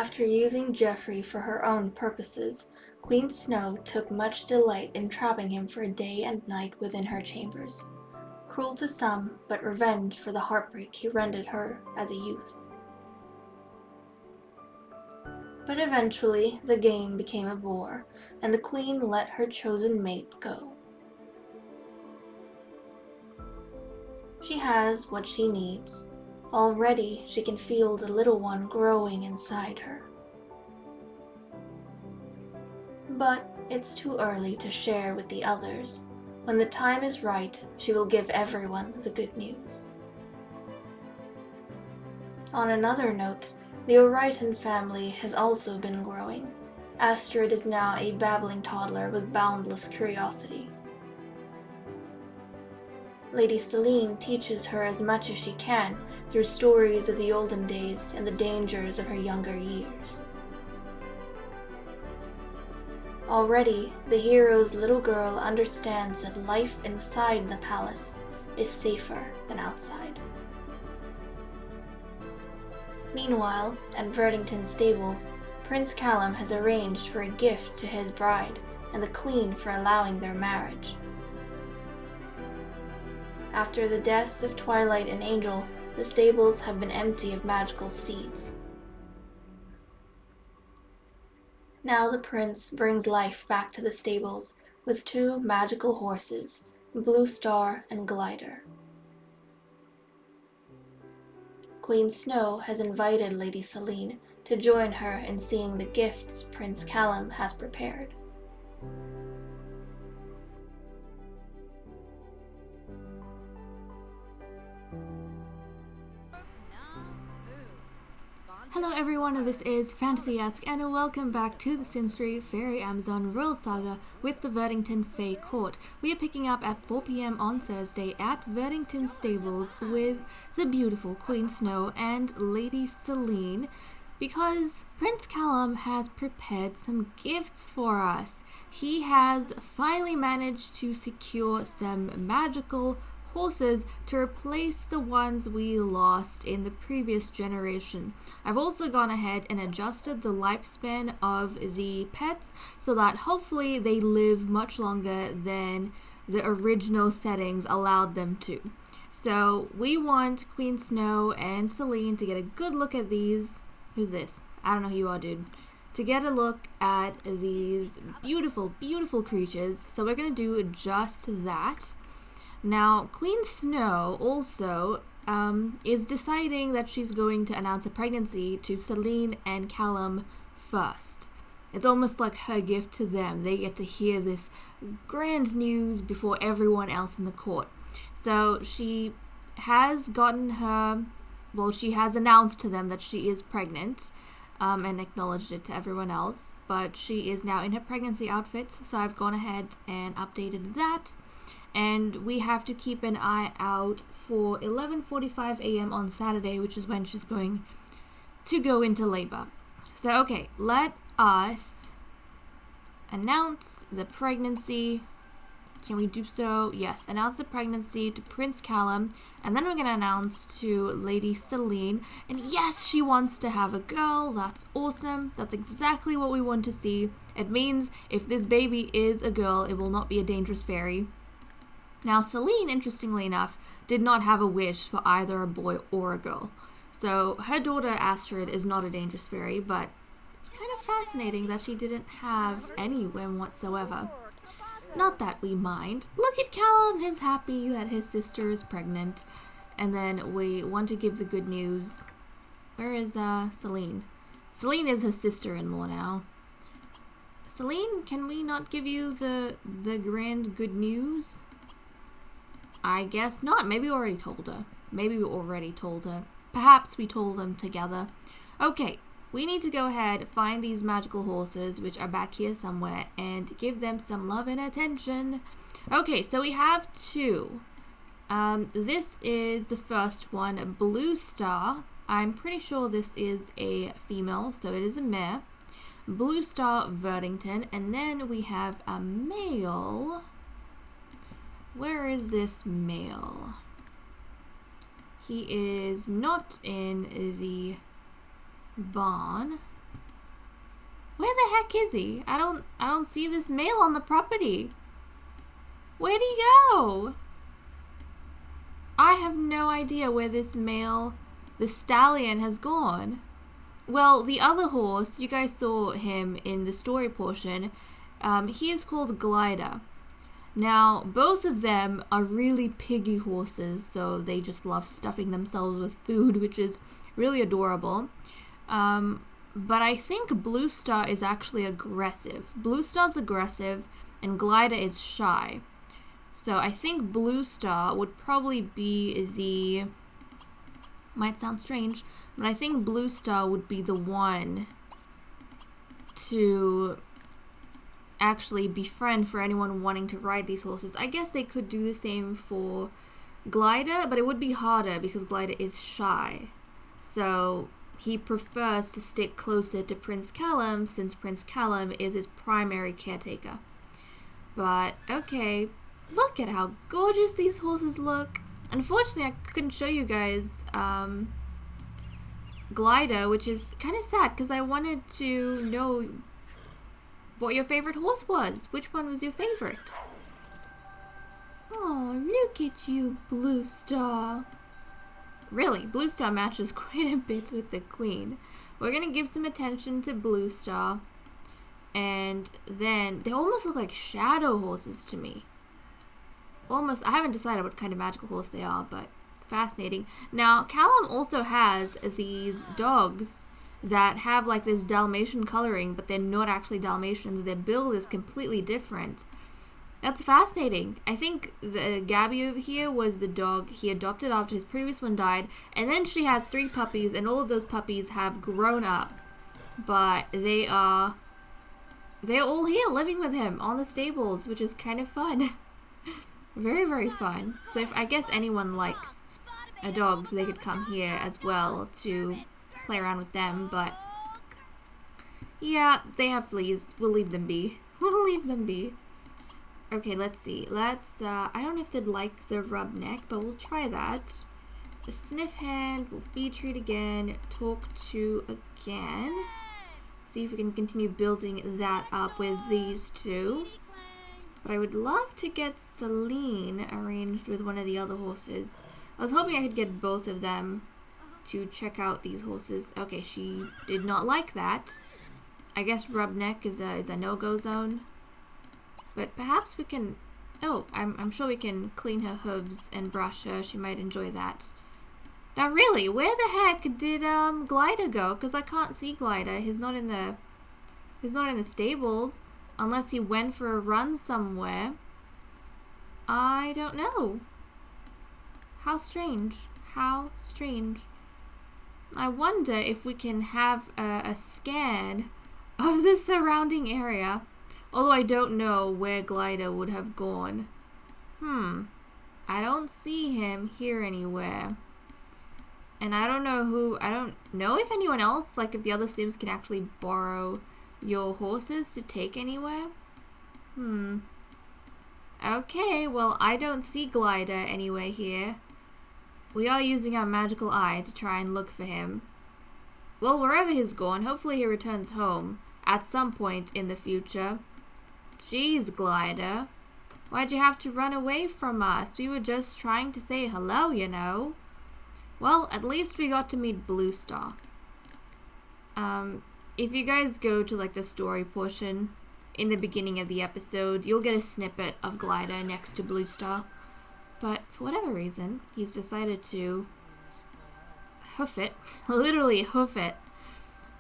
After using Geoffrey for her own purposes, Queen Snow took much delight in trapping him for a day and night within her chambers. Cruel to some, but revenge for the heartbreak he rendered her as a youth. But eventually, the game became a bore, and the queen let her chosen mate go. She has what she needs. Already, she can feel the little one growing inside her. But it's too early to share with the others. When the time is right, she will give everyone the good news. On another note, the O'Righton family has also been growing. Astrid is now a babbling toddler with boundless curiosity. Lady Selene teaches her as much as she can through stories of the olden days and the dangers of her younger years. Already, the hero's little girl understands that life inside the palace is safer than outside. Meanwhile, at Verdington Stables, Prince Callum has arranged for a gift to his bride and the Queen for allowing their marriage. After the deaths of Twilight and Angel, the stables have been empty of magical steeds. Now the prince brings life back to the stables with two magical horses, Blue Star and Glider. Queen Snow has invited Lady Selene to join her in seeing the gifts Prince Callum has prepared. Hello everyone, this is Fantasy-esque and welcome back to the Sims 3 Fairy Amazon Royal Saga with the Verdington Fae Court. We are picking up at 4 PM on Thursday at Verdington Stables with the beautiful Queen Snow and Lady Selene because Prince Callum has prepared some gifts for us. He has finally managed to secure some magical horses to replace the ones we lost in the previous generation. I've also gone ahead and adjusted the lifespan of the pets so that hopefully they live much longer than the original settings allowed them to. So we want Queen Snow and Selene to get a good look at these. Who's this? I don't know who you are, dude. To get a look at these beautiful, beautiful creatures. So we're going to do just that. Now, Queen Snow also is deciding that she's going to announce a pregnancy to Selene and Callum first. It's almost like her gift to them. They get to hear this grand news before everyone else in the court. So she has she has announced to them that she is pregnant and acknowledged it to everyone else. But she is now in her pregnancy outfits, so I've gone ahead and updated that. And we have to keep an eye out for 11:45 AM on Saturday, which is when she's going to go into labor. So, okay, let us announce the pregnancy. Can we do so? Yes, announce the pregnancy to Prince Callum, and then we're going to announce to Lady Selene. And yes, she wants to have a girl. That's awesome. That's exactly what we want to see. It means if this baby is a girl, it will not be a dangerous fairy. Now, Selene, interestingly enough, did not have a wish for either a boy or a girl. So her daughter Astrid is not a dangerous fairy, but it's kind of fascinating that she didn't have any whim whatsoever. Not that we mind. Look at Callum, he's happy that his sister is pregnant. And then we want to give the good news. Where is Selene? Selene is his sister-in-law now. Selene, can we not give you the grand good news? I guess not. Maybe we already told her. Perhaps we told them together. Okay, we need to go ahead, find these magical horses, which are back here somewhere, and give them some love and attention. Okay, so we have two. This is the first one, Blue Star. I'm pretty sure this is a female, so it is a mare. Blue Star Verdington, and then we have a male. Where is this male? He is not in the barn. Where the heck is he? I don't see this male on the property. Where'd he go? I have no idea where this male, the stallion, has gone. Well, the other horse, you guys saw him in the story portion. He is called Glider. Now, both of them are really piggy horses, so they just love stuffing themselves with food, which is really adorable. But I think Blue Star is actually aggressive. Blue Star's aggressive, and Glider is shy. So I think Blue Star would probably be the... Might sound strange, but I think Blue Star would be the one to actually befriend for anyone wanting to ride these horses. I guess they could do the same for Glider, but it would be harder because Glider is shy. So he prefers to stick closer to Prince Callum since Prince Callum is his primary caretaker. But okay, look at how gorgeous these horses look. Unfortunately, I couldn't show you guys Glider, which is kind of sad because I wanted to know what your favorite horse was. Which one was your favorite? Oh, look at you, Blue Star. Really, Blue Star matches quite a bit with the Queen. We're gonna give some attention to Blue Star. And then, they almost look like shadow horses to me. Almost, I haven't decided what kind of magical horse they are, but fascinating. Now, Callum also has these dogs that have like this Dalmatian coloring, but they're not actually Dalmatians. Their build is completely different. That's fascinating. I think the Gabby over here was the dog he adopted after his previous one died, and then she had 3 puppies, and all of those puppies have grown up. But they're all here living with him on the stables, which is kind of fun. Very, very fun. So if I guess anyone likes dogs, they could come here as well to play around with them, but yeah, they have fleas. We'll leave them be. We'll leave them be. Okay, let's see. I don't know if they'd like the rub neck, but we'll try that. The sniff hand, we'll feed treat again, talk to again. See if we can continue building that up with these two. But I would love to get Celine arranged with one of the other horses. I was hoping I could get both of them to check out these horses. Okay, she did not like that. I guess rub neck is a no-go zone. But perhaps we can... Oh, I'm sure we can clean her hooves and brush her. She might enjoy that. Now really, where the heck did Glider go? Because I can't see Glider. He's not in the stables. Unless he went for a run somewhere. I don't know. How strange. How strange. I wonder if we can have a scan of the surrounding area. Although I don't know where Glider would have gone. I don't see him here anywhere. And I don't know if anyone else, like if the other Sims can actually borrow your horses to take anywhere. Okay, well I don't see Glider anywhere here. We are using our magical eye to try and look for him. Well, wherever he's gone, hopefully he returns home at some point in the future. Jeez, Glider. Why'd you have to run away from us? We were just trying to say hello, you know. Well, at least we got to meet Blue Star. If you guys go to like the story portion in the beginning of the episode, you'll get a snippet of Glider next to Blue Star. But for whatever reason, he's decided to hoof it. Literally hoof it.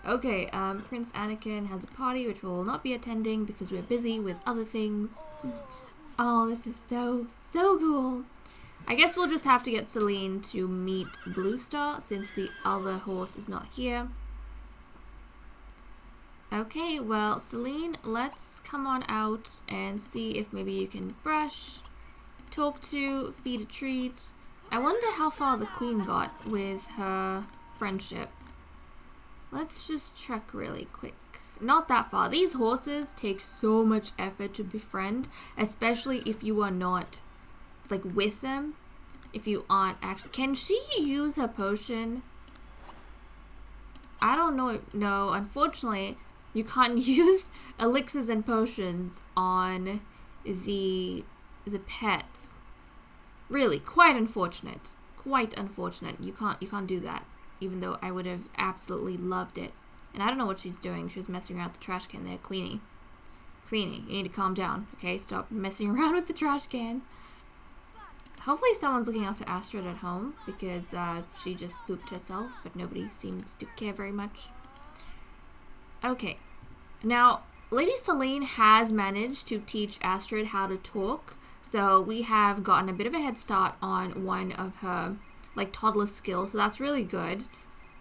Okay, Prince Anakin has a party which we'll not be attending because we're busy with other things. Oh, this is so cool. I guess we'll just have to get Celine to meet Blue Star since the other horse is not here. Okay, well, Celine, let's come on out and see if maybe you can brush, talk to, feed a treat. I wonder how far the Queen got with her friendship. Let's just check really quick. Not that far. These horses take so much effort to befriend, especially if you are not, like, with them. If you aren't actually... Can she use her potion? I don't know. No, unfortunately, you can't use elixirs and potions on the pets. Really, quite unfortunate. Quite unfortunate. You can't do that. Even though I would have absolutely loved it. And I don't know what she's doing. She was messing around with the trash can there, Queenie. Queenie, you need to calm down, okay? Stop messing around with the trash can. Hopefully someone's looking after Astrid at home, because she just pooped herself, but nobody seems to care very much. Okay. Now, Lady Celine has managed to teach Astrid how to talk, so we have gotten a bit of a head start on one of her, like, toddler skills, so that's really good.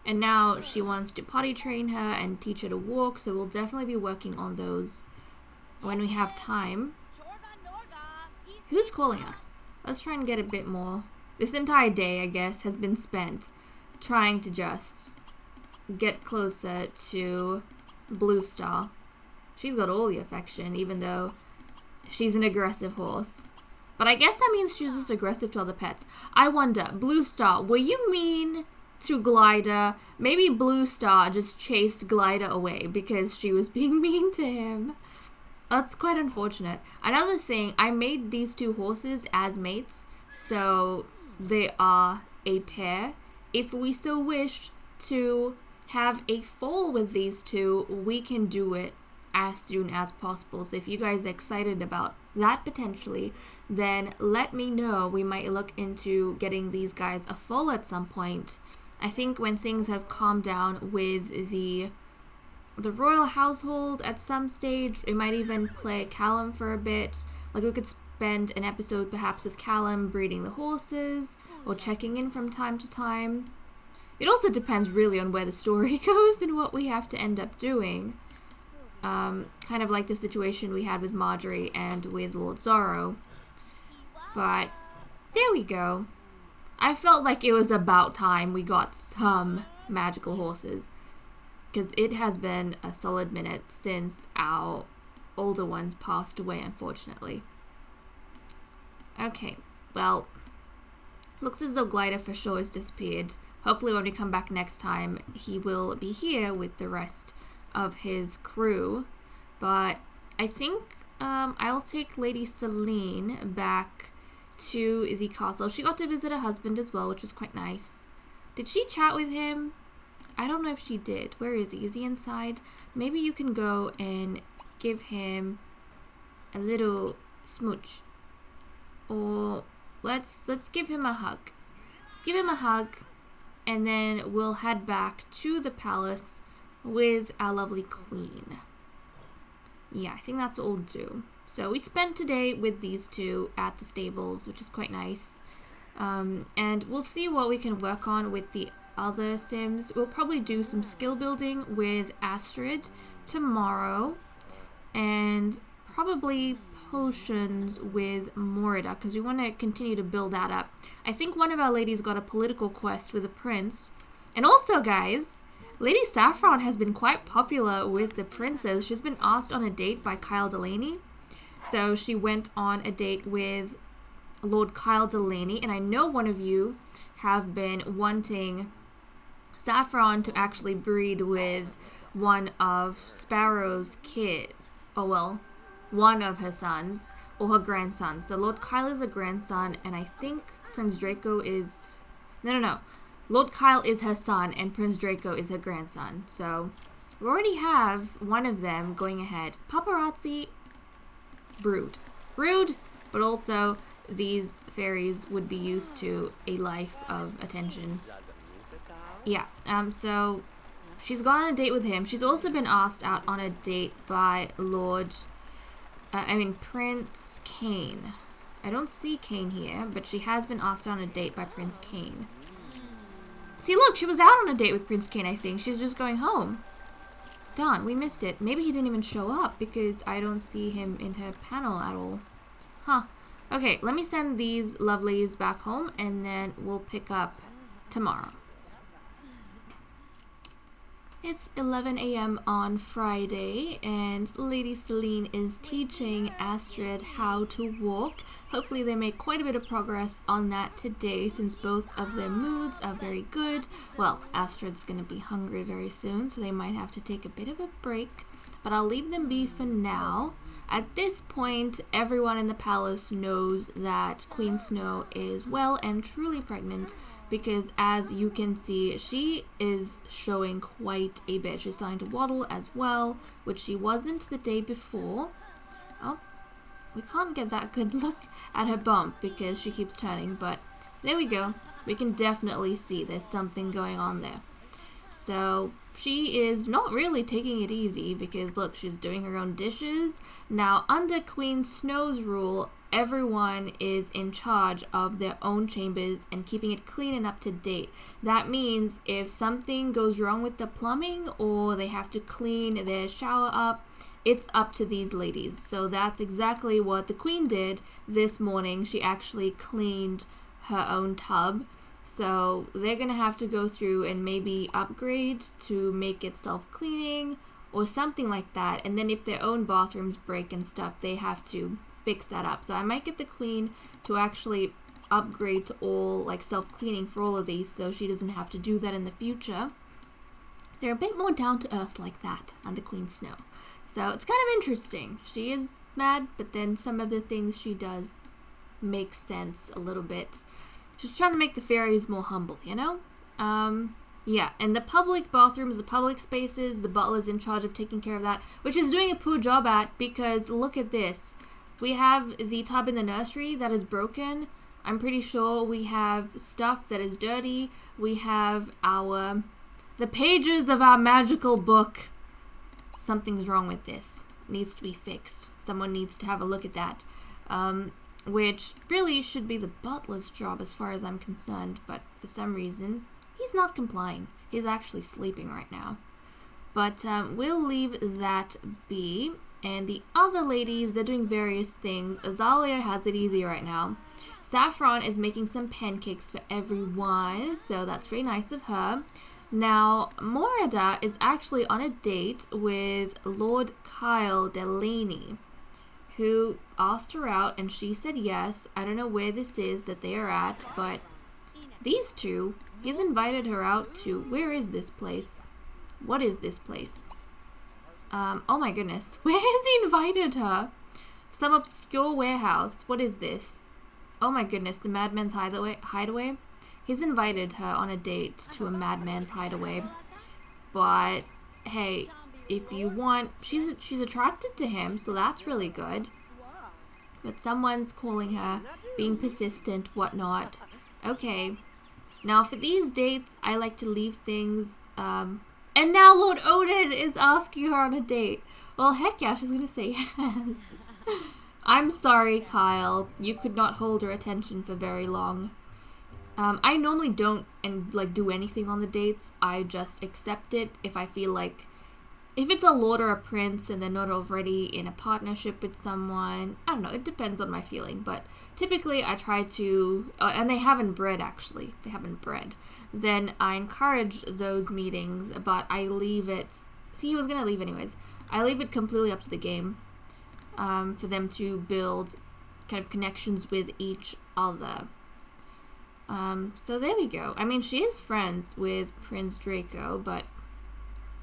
And now she wants to potty train her and teach her to walk, so we'll definitely be working on those when we have time. Who's calling us? Let's try and get a bit more. This entire day, I guess, has been spent trying to just get closer to Blue Star. She's got all the affection, even though she's an aggressive horse. But I guess that means she's just aggressive to other pets. I wonder, Blue Star, were you mean to Glider? Maybe Blue Star just chased Glider away because she was being mean to him. That's quite unfortunate. Another thing, I made these two horses as mates, so they are a pair. If we so wish to have a foal with these two, we can do it as soon as possible. So if you guys are excited about that potentially, then let me know. We might look into getting these guys a foal at some point. I think when things have calmed down with the royal household at some stage, it might even play Callum for a bit. Like, we could spend an episode perhaps with Callum breeding the horses or checking in from time to time. It also depends really on where the story goes and what we have to end up doing. Kind of like the situation we had with Marjorie and with Lord Zorro. But there we go. I felt like it was about time we got some magical horses, because it has been a solid minute since our older ones passed away, unfortunately. Okay, well, looks as though Glider for sure has disappeared. Hopefully when we come back next time, he will be here with the rest of his crew. But I think I'll take Lady Celine back to the castle. She got to visit her husband as well, which was quite nice. Did she chat with him? I don't know if she did. Where is he? Is he inside? Maybe you can go and give him a little smooch. Or let's give him a hug. Give him a hug, and then we'll head back to the palace with our lovely queen. Yeah, I think that's what we'll do. So we spent today with these two at the stables, which is quite nice. And we'll see what we can work on with the other Sims. We'll probably do some skill building with Astrid tomorrow, and probably potions with Morida, because we want to continue to build that up. I think one of our ladies got a political quest with a prince. And also, guys, Lady Saffron has been quite popular with the princes. She's been asked on a date by Kyle Delaney. So she went on a date with Lord Kyle Delaney, and I know one of you have been wanting Saffron to actually breed with one of Sparrow's kids. Oh, well, one of her sons or her grandson. So Lord Kyle is a grandson, and I think Prince Draco is... No. Lord Kyle is her son, and Prince Draco is her grandson. So we already have one of them going ahead. Paparazzi, rude, but also these fairies would be used to a life of attention. Yeah, so she's gone on a date with him. She's also been asked out on a date by Prince Kane. I don't see Kane here, but she has been asked on a date by Prince Kane. See, look, she was out on a date with Prince Kane, I think. She's just going home. Darn, we missed it. Maybe he didn't even show up because I don't see him in her panel at all. Huh. Okay, let me send these lovelies back home, and then we'll pick up tomorrow. It's 11 a.m. on Friday, and Lady Celine is teaching Astrid how to walk. Hopefully they make quite a bit of progress on that today, since both of their moods are very good. Well, Astrid's going to be hungry very soon, so they might have to take a bit of a break. but I'll leave them be for now. At this point, everyone in the palace knows that Queen Snow is well and truly pregnant, because as you can see, she is showing quite a bit. She's starting to waddle as well, which she wasn't the day before. Oh, we can't get that good look at her bump because she keeps turning, but there we go. We can definitely see there's something going on there. So she is not really taking it easy because look, she's doing her own dishes. Now, under Queen Snow's rule, everyone is in charge of their own chambers and keeping it clean and up to date. That means if something goes wrong with the plumbing or they have to clean their shower up, it's up to these ladies. So that's exactly what the queen did this morning. She actually cleaned her own tub. So they're gonna have to go through and maybe upgrade to make it self-cleaning or something like that. And then if their own bathrooms break and stuff, they have to fix that up. So I might get the queen to actually upgrade to all like self-cleaning for all of these so she doesn't have to do that in the future. They're a bit more down to earth like that under Queen Snow. So it's kind of interesting. She is mad, but then some of the things she does make sense a little bit. She's trying to make the fairies more humble, you know? Yeah, and the public bathrooms, the public spaces, the butler's in charge of taking care of that, which is doing a poor job at because look at this. We have the tub in the nursery that is broken. I'm pretty sure we have stuff that is dirty. We have the pages of our magical book. Something's wrong with this. It needs to be fixed. Someone needs to have a look at that. Which really should be the butler's job as far as I'm concerned, but for some reason, he's not complying. He's actually sleeping right now. But we'll leave that be. And the other ladies, they're doing various things. Azalea has it easy right now. Saffron is making some pancakes for everyone, so that's very nice of her. Now, Morada is actually on a date with Lord Kyle Delaney, who asked her out and she said yes. I don't know where this is that they are at, but these two, he's invited her out to, where is this place? What is this place? Oh my goodness, where has he invited her? Some obscure warehouse. What is this? Oh my goodness, the Madman's hideaway? He's invited her on a date to a Madman's hideaway. But hey, if you want, she's attracted to him, so that's really good. But someone's calling her, being persistent, whatnot. Okay. Now for these dates, I like to leave things, and now Lord Odin is asking her on a date. Well, heck yeah, she's gonna say yes. I'm sorry, Kyle. You could not hold her attention for very long. I normally don't do anything on the dates. I just accept it if I feel like, if it's a lord or a prince and they're not already in a partnership with someone, I don't know, it depends on my feeling, but typically I try to, and they haven't bred actually, then I encourage those meetings, but I leave it, see, he was going to leave anyways, I leave it completely up to the game, for them to build kind of connections with each other. So there we go. I mean, she is friends with Prince Draco, but,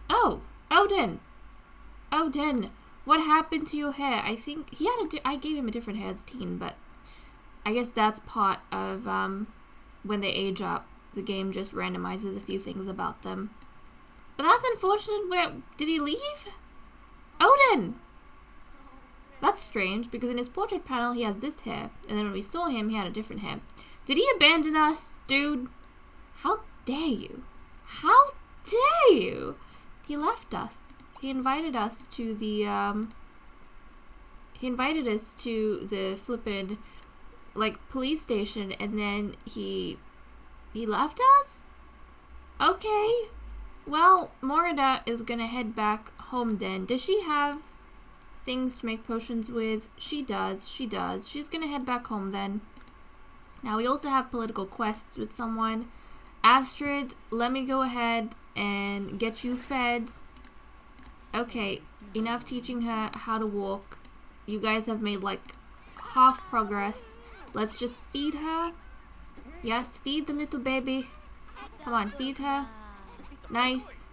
oh, Odin, what happened to your hair? I think he had I gave him a different hair as a teen, but I guess that's part of when they age up. The game just randomizes a few things about them. But that's unfortunate. Where did he leave? Odin! That's strange because in his portrait panel he has this hair, and then when we saw him he had a different hair. Did he abandon us, dude? How dare you? How dare you? He left us. He invited us to the, flippin', police station, and then he left us? Okay. Well, Morada is gonna head back home then. Does she have things to make potions with? She does. She's gonna head back home then. Now, we also have political quests with someone. Astrid, let me go ahead and get you fed. Okay, enough teaching her how to walk. You guys have made half progress. Let's just feed her. Yes, feed the little baby. Come on, feed her. Nice.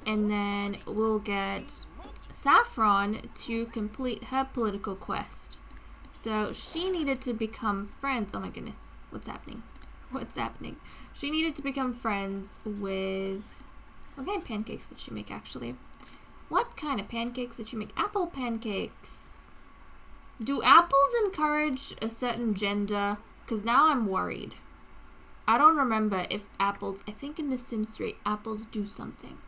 And then we'll get Saffron to complete her political quest. So she needed to become friends. Oh my goodness. What's happening? What's happening? She needed to become friends with... What kind of pancakes did she make, actually? What kind of pancakes did she make? Apple pancakes. Do apples encourage a certain gender? Because now I'm worried. I don't remember if apples... I think in The Sims 3, apples do something.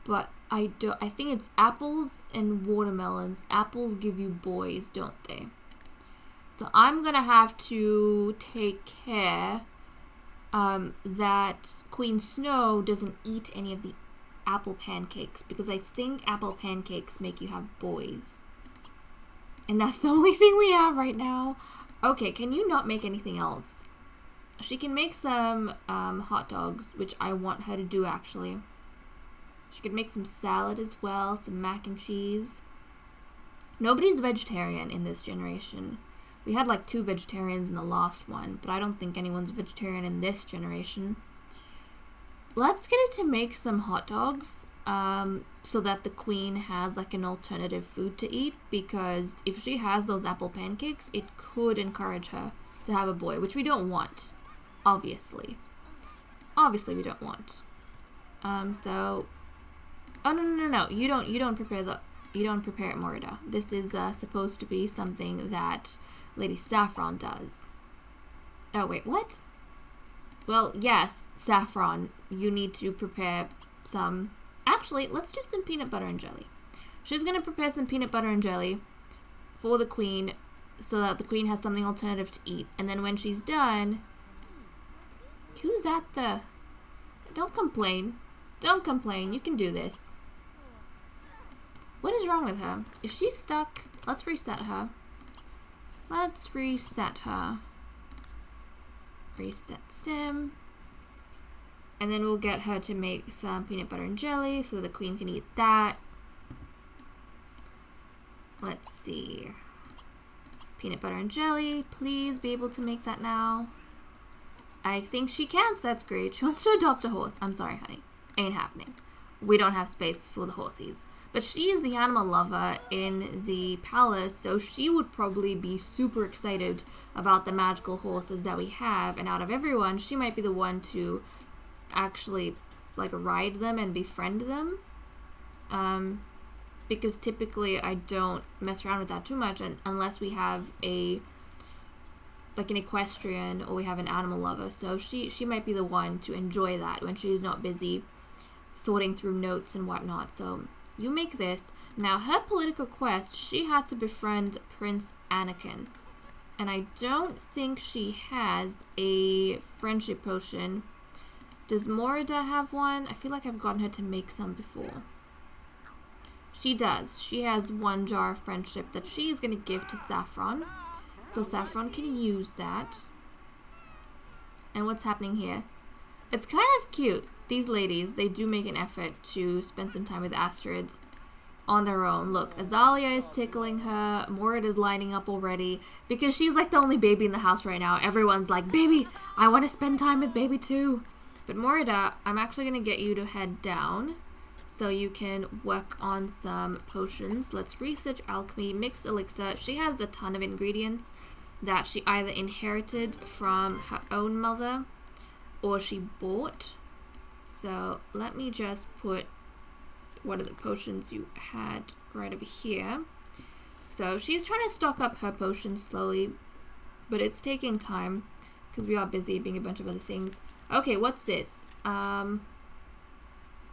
But I think it's apples and watermelons. Apples give you boys, don't they? So I'm going to have to take care that Queen Snow doesn't eat any of the apple pancakes, because I think apple pancakes make you have boys. And that's the only thing we have right now. Okay, can you not make anything else? She can make some hot dogs, which I want her to do, actually. She could make some salad as well, some mac and cheese. Nobody's vegetarian in this generation. We had like 2 vegetarians in the last one, but I don't think anyone's vegetarian in this generation. Let's get it to make some hot dogs so that the queen has like an alternative food to eat, because if she has those apple pancakes, it could encourage her to have a boy, which we don't want, obviously. Obviously we don't want. So... Oh, no. You don't prepare it, Morida. This is supposed to be something that Lady Saffron does. Oh, wait, what? Well, yes, Saffron, you need to prepare some... Actually, let's do some peanut butter and jelly. She's going to prepare some peanut butter and jelly for the queen so that the queen has something alternative to eat. And then when she's done... Who's at the... Don't complain. Don't complain. You can do this. What is wrong with her? Is she stuck? Let's reset her. Let's reset her. Reset sim. And then we'll get her to make some peanut butter and jelly so the queen can eat that. Let's see. Peanut butter and jelly. Please be able to make that now. I think she can, so that's great. She wants to adopt a horse. I'm sorry, honey. Ain't happening. We don't have space for the horsies. But she is the animal lover in the palace, so she would probably be super excited about the magical horses that we have. And out of everyone, she might be the one to actually like ride them and befriend them. Because typically I don't mess around with that too much unless we have an equestrian or we have an animal lover. So she might be the one to enjoy that when she's not busy sorting through notes and whatnot. So you make this. Now her political quest, she had to befriend Prince Anakin. And I don't think she has a friendship potion. Does Morida have one? I feel like I've gotten her to make some before. She does. She has 1 jar of friendship that she's going to give to Saffron. So Saffron can use that. And what's happening here? It's kind of cute. These ladies, they do make an effort to spend some time with Astrids on their own. Look, Azalea is tickling her. Morid is lining up already because she's like the only baby in the house right now. Everyone's like, baby, I want to spend time with baby too. But Morida, I'm actually going to get you to head down so you can work on some potions. Let's research alchemy, mixed elixir. She has a ton of ingredients that she either inherited from her own mother or she bought. So let me just put one of the potions you had right over here. So she's trying to stock up her potions slowly, but it's taking time because we are busy being a bunch of other things. Okay, what's this? Oh,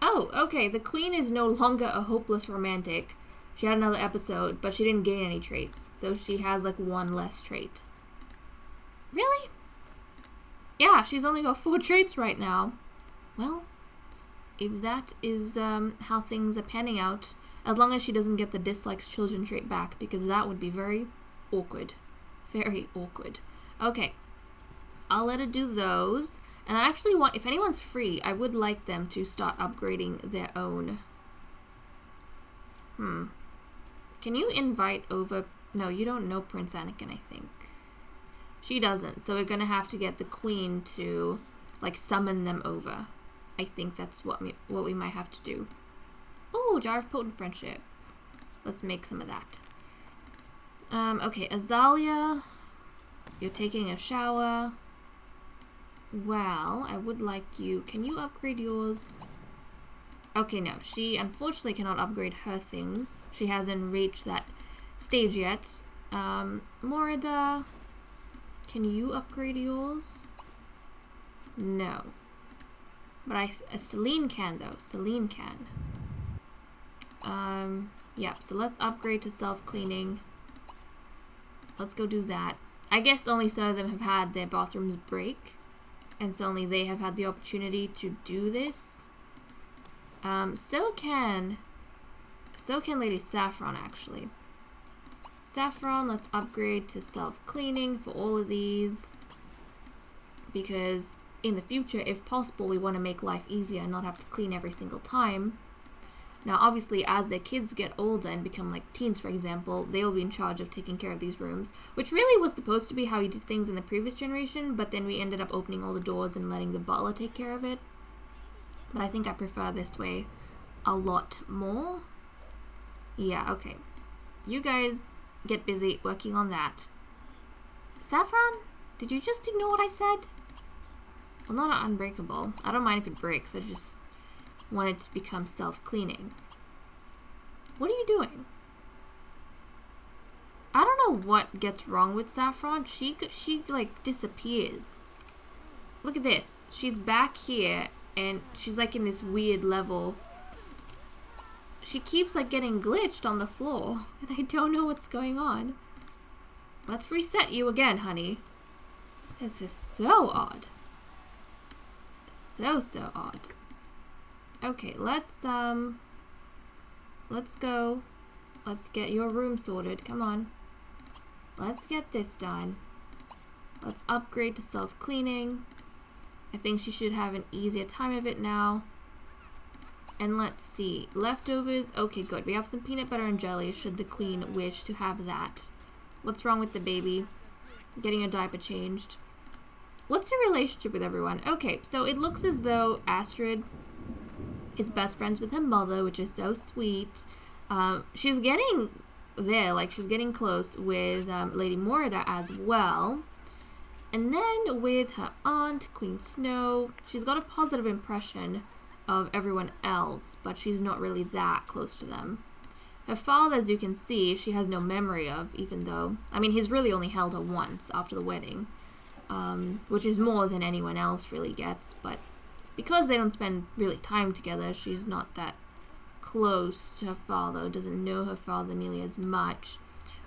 okay, the queen is no longer a hopeless romantic. She had another episode, but she didn't gain any traits. So she has like 1 less trait. Really? Yeah, she's only got 4 traits right now. Well, if that is how things are panning out, as long as she doesn't get the dislikes children trait back, because that would be very awkward. Very awkward. Okay, I'll let her do those. And I actually want, if anyone's free, I would like them to start upgrading their own. Can you invite over? No, you don't know Prince Anakin, I think. She doesn't, so we're gonna have to get the queen to like summon them over. I think that's what we might have to do. Oh, jar of potent friendship. Let's make some of that. Okay, Azalea, you're taking a shower. Well, I would like you... Can you upgrade yours? Okay, no. She unfortunately cannot upgrade her things. She hasn't reached that stage yet. Morida, can you upgrade yours? No. But Celine can, though. Celine can. Yeah, so let's upgrade to self-cleaning. Let's go do that. I guess only some of them have had their bathrooms break. And so only they have had the opportunity to do this. So can Lady Saffron, actually. Saffron, let's upgrade to self-cleaning for all of these. Because in the future, if possible, we want to make life easier and not have to clean every single time. Now, obviously, as their kids get older and become like teens, for example, they'll be in charge of taking care of these rooms, which really was supposed to be how we did things in the previous generation, but then we ended up opening all the doors and letting the butler take care of it. But I think I prefer this way a lot more. Yeah, okay. You guys get busy working on that. Saffron, did you just ignore what I said? Well, not unbreakable. I don't mind if it breaks, I just want it to become self-cleaning. What are you doing? I don't know what gets wrong with Saffron. She like disappears. Look at this. She's back here and she's like in this weird level. She keeps like getting glitched on the floor and I don't know what's going on. Let's reset you again, honey. This is so odd. So odd. Okay, let's go. Let's get your room sorted. Come on. Let's get this done. Let's upgrade to self-cleaning. I think she should have an easier time of it now. And let's see. Leftovers. Okay, good. We have some peanut butter and jelly should the queen wish to have that. What's wrong with the baby? Getting a diaper changed. What's your relationship with everyone? Okay, so it looks as though Astrid is best friends with her mother, which is so sweet. She's getting there, like she's getting close with Lady Morida as well. And then with her aunt, Queen Snow, she's got a positive impression of everyone else, but she's not really that close to them. Her father, as you can see, she has no memory of, even though, I mean, he's really only held her once after the wedding, which is more than anyone else really gets, but because they don't spend really time together, she's not that close to her father, doesn't know her father nearly as much.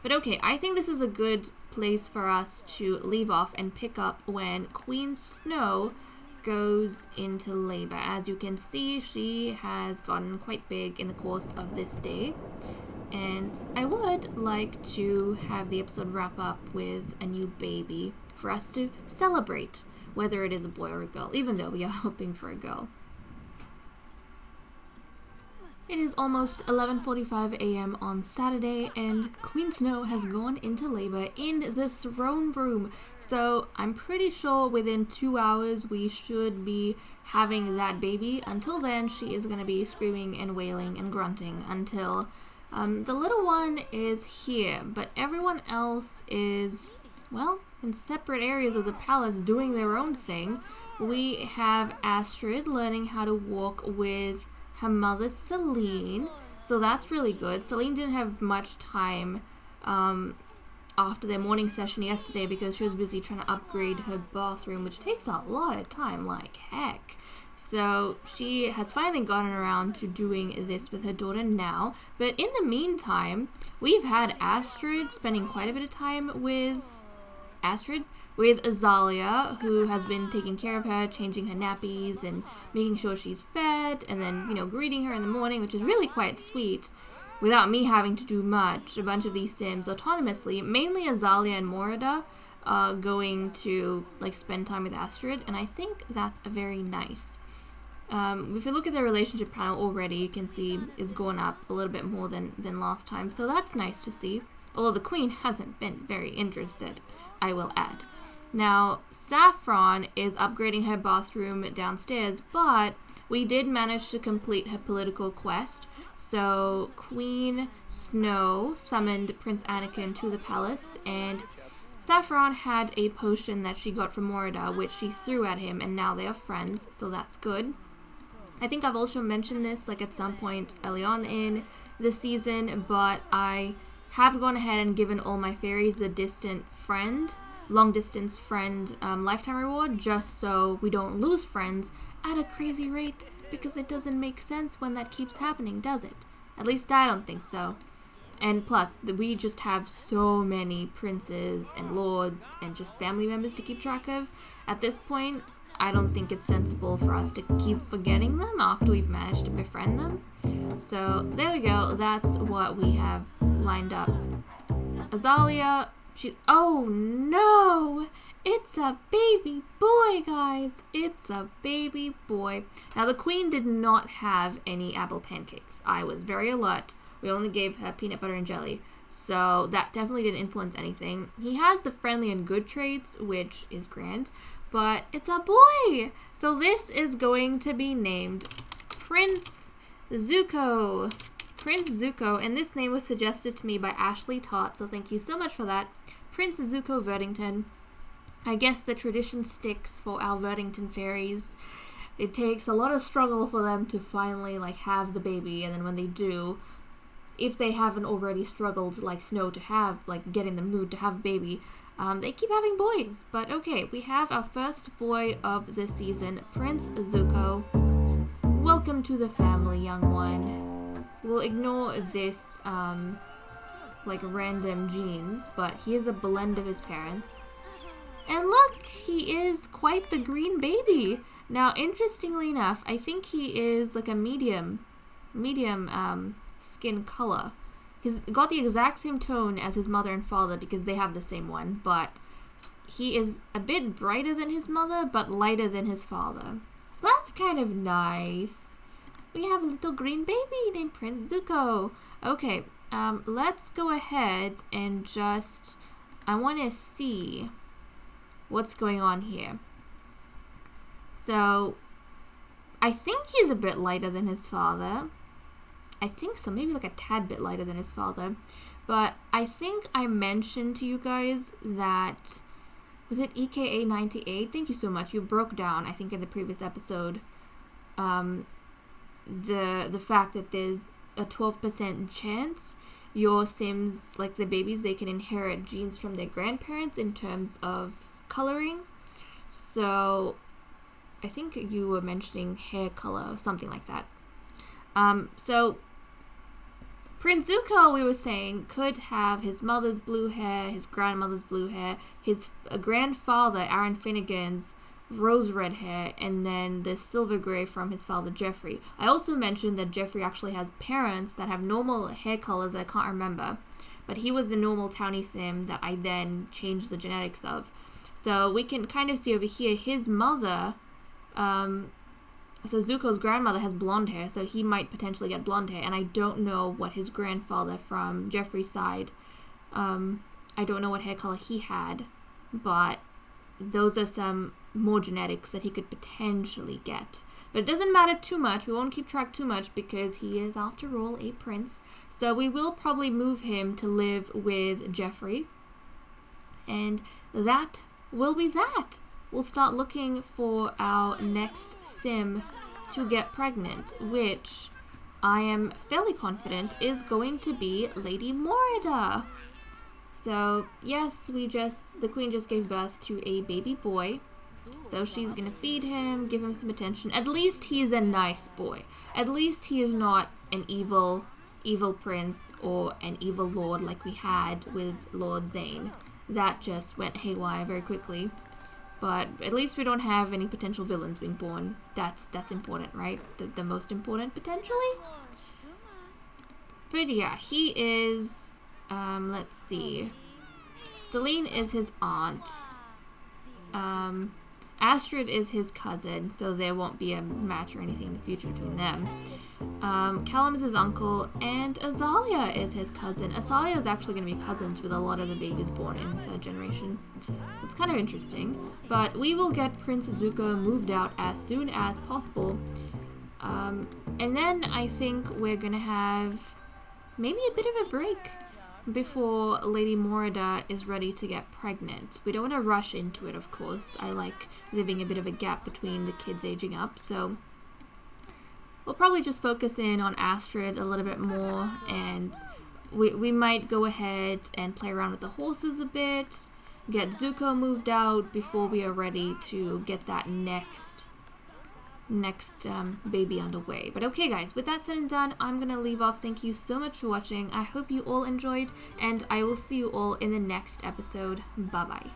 But okay, I think this is a good place for us to leave off and pick up when Queen Snow goes into labor. As you can see, she has gotten quite big in the course of this day. And I would like to have the episode wrap up with a new baby for us to celebrate, whether it is a boy or a girl, even though we are hoping for a girl. It is almost 11:45 a.m. on Saturday, and Queen Snow has gone into labor in the throne room. So I'm pretty sure within 2 hours we should be having that baby. Until then, she is going to be screaming and wailing and grunting until the little one is here. But everyone else is, well, in separate areas of the palace doing their own thing. We have Astrid learning how to walk with her mother Celine, so that's really good. Celine didn't have much time after their morning session yesterday because she was busy trying to upgrade her bathroom, which takes a lot of time, like heck. So she has finally gotten around to doing this with her daughter now, but in the meantime, we've had Astrid spending quite a bit of time with Azalea, who has been taking care of her, changing her nappies and making sure she's fed, and then, you know, greeting her in the morning, which is really quite sweet, without me having to do much. A bunch of these Sims autonomously, mainly Azalea and Morida, going to, like, spend time with Astrid, and I think that's very nice. If you look at the relationship panel already, you can see it's going up a little bit more than last time, so that's nice to see. Although the queen hasn't been very interested, I will add. Now, Saffron is upgrading her bathroom downstairs, but we did manage to complete her political quest. So Queen Snow summoned Prince Anakin to the palace, and Saffron had a potion that she got from Morida, which she threw at him, and now they are friends, so that's good. I think I've also mentioned this like at some point early on in the season, but I have gone ahead and given all my fairies a long distance friend lifetime reward, just so we don't lose friends at a crazy rate, because it doesn't make sense when that keeps happening, does it? At least I don't think so. And plus, we just have so many princes and lords and just family members to keep track of. At this point, I don't think it's sensible for us to keep forgetting them after we've managed to befriend them. So there we go. That's what we have lined up. Azalea, oh no! It's a baby boy, guys. It's a baby boy. Now, the queen did not have any apple pancakes. I was very alert. We only gave her peanut butter and jelly. So that definitely didn't influence anything. He has the friendly and good traits, which is grand. But it's a boy! So this is going to be named Prince Zuko. Prince Zuko, and this name was suggested to me by Ashley Tott, so thank you so much for that. Prince Zuko Verdington. I guess the tradition sticks for our Verdington fairies. It takes a lot of struggle for them to finally have the baby, and then when they do, if they haven't already struggled like Snow to have, get in the mood to have a baby, they keep having boys. But okay, we have our first boy of the season, Prince Zuko. Welcome to the family, young one. We'll ignore this, random genes, but he is a blend of his parents. And look, he is quite the green baby. Now, interestingly enough, I think he is a medium skin color. He's got the exact same tone as his mother and father because they have the same one, but he is a bit brighter than his mother, but lighter than his father. So that's kind of nice. We have a little green baby named Prince Zuko. Okay, let's go ahead and I want to see what's going on here. So, I think he's a bit lighter than his father. I think so, maybe a tad bit lighter than his father. But I think I mentioned to you guys that, was it EKA98? Thank you so much. You broke down, I think in the previous episode, the fact that there's a 12% chance your Sims, the babies, they can inherit genes from their grandparents in terms of coloring. So I think you were mentioning hair color or something like that. So Prince Zuko, we were saying, could have his mother's blue hair, his grandmother's blue hair, his grandfather Aaron Finnegan's rose red hair, and then the silver gray from his father Jeffrey. I also mentioned that Jeffrey actually has parents that have normal hair colors that I can't remember, but he was a normal townie Sim that I then changed the genetics of. So we can kind of see over here his mother, so Zuko's grandmother has blonde hair, so he might potentially get blonde hair, and I don't know what his grandfather from Jeffrey's side, I don't know what hair color he had, but those are some more genetics that he could potentially get. But it doesn't matter too much, we won't keep track too much because he is, after all, a prince. So we will probably move him to live with Jeffrey, and that will be that. We'll start looking for our next Sim to get pregnant, which I am fairly confident is going to be Lady Morida. So, yes, the queen just gave birth to a baby boy. So she's gonna feed him, give him some attention. At least he's a nice boy. At least he is not an evil prince or an evil lord like we had with Lord Zane. That just went haywire very quickly. But at least we don't have any potential villains being born. That's important, right? The most important, potentially? But yeah, he is, let's see. Celine is his aunt. Astrid is his cousin, so there won't be a match or anything in the future between them. Callum is his uncle, and Azalea is his cousin. Azalea is actually going to be cousins with a lot of the babies born in the third generation. So it's kind of interesting. But we will get Prince Zuko moved out as soon as possible. And then I think we're gonna have maybe a bit of a break before Lady Morida is ready to get pregnant. We don't want to rush into it, of course. I like leaving a bit of a gap between the kids aging up, so we'll probably just focus in on Astrid a little bit more, and we might go ahead and play around with the horses a bit, get Zuko moved out before we are ready to get that next baby underway. But okay guys, with that said and done, I'm gonna leave off. Thank you so much for watching. I hope you all enjoyed, and I will see you all in the next episode. Bye bye.